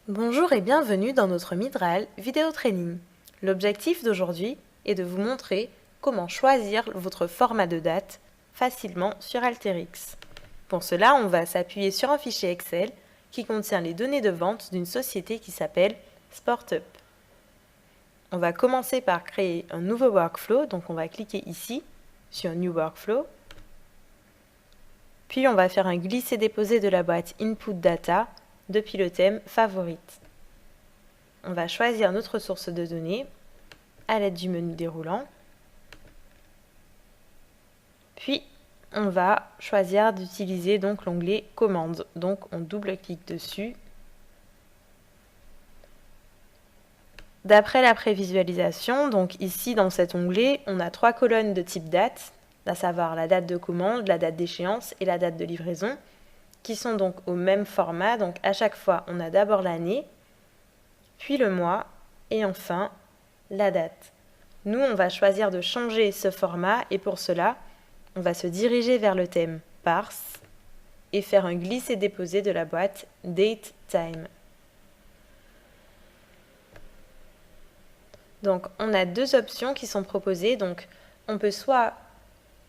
Bonjour et bienvenue dans notre Midral Vidéo Training. L'objectif d'aujourd'hui est de vous montrer comment choisir votre format de date facilement sur Alteryx. Pour cela, on va s'appuyer sur un fichier Excel qui contient les données de vente d'une société qui s'appelle SportUp. On va commencer par créer un nouveau workflow, donc on va cliquer ici sur New Workflow. Puis on va faire un glisser-déposer de la boîte Input Data depuis le thème Favorite. On va choisir notre source de données à l'aide du menu déroulant. Puis, on va choisir d'utiliser donc l'onglet Commandes. Donc, on double-clique dessus. D'après la prévisualisation, donc ici dans cet onglet, on a 3 colonnes de type date, à savoir la date de commande, la date d'échéance et la date de livraison, qui sont donc au même format. Donc à chaque fois, on a d'abord l'année, puis le mois et enfin la date. Nous, on va choisir de changer ce format et pour cela, on va se diriger vers le thème Parse et faire un glisser-déposer de la boîte Date Time. Donc on a deux options qui sont proposées. Donc on peut soit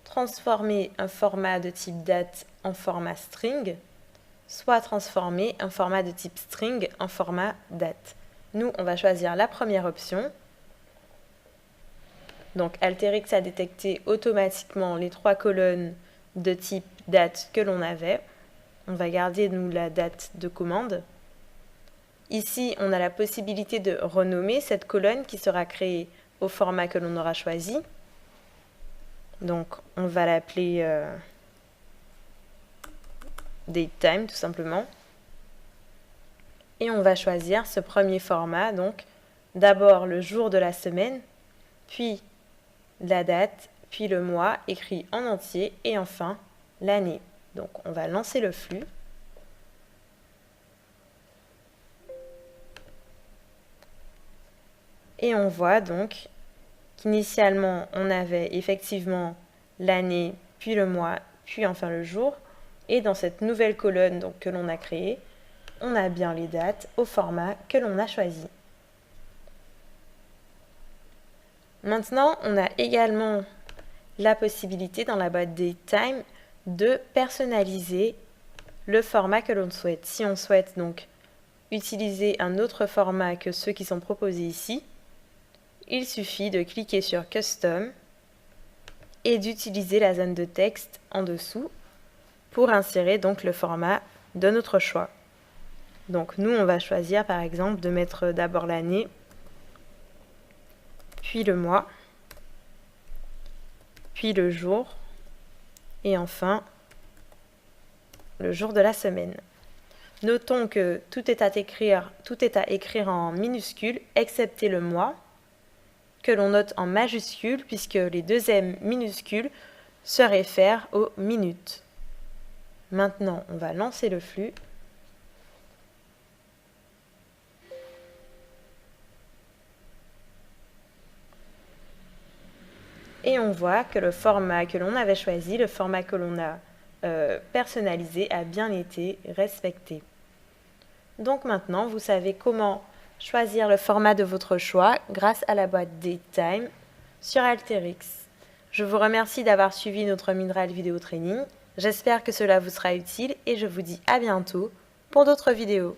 transformer un format de type date en format string, soit transformer un format de type string en format date. Nous, on va choisir la première option. Donc Alteryx a détecté automatiquement les 3 colonnes de type date que l'on avait. On va garder nous la date de commande. Ici, on a la possibilité de renommer cette colonne qui sera créée au format que l'on aura choisi. Donc on va l'appeler DateTime tout simplement. Et on va choisir ce premier format, donc d'abord le jour de la semaine, puis la date, puis le mois écrit en entier et enfin l'année. Donc on va lancer le flux. Et on voit donc qu'initialement on avait effectivement l'année, puis le mois, puis enfin le jour. Et dans cette nouvelle colonne donc, que l'on a créée, on a bien les dates au format que l'on a choisi. Maintenant, on a également la possibilité dans la boîte DateTime de personnaliser le format que l'on souhaite. Si on souhaite donc utiliser un autre format que ceux qui sont proposés ici, il suffit de cliquer sur Custom et d'utiliser la zone de texte en dessous pour insérer donc le format de notre choix. Donc nous, on va choisir par exemple de mettre d'abord l'année, puis le mois, puis le jour, et enfin le jour de la semaine. Notons que tout est à écrire en minuscules, excepté le mois, que l'on note en majuscule, puisque les deux M minuscules se réfèrent aux minutes. Maintenant, on va lancer le flux. Et on voit que le format que l'on avait choisi, le format que l'on a personnalisé, a bien été respecté. Donc maintenant, vous savez comment choisir le format de votre choix grâce à la boîte DateTime sur Alteryx. Je vous remercie d'avoir suivi notre Midral Vidéo Training. J'espère que cela vous sera utile et je vous dis à bientôt pour d'autres vidéos.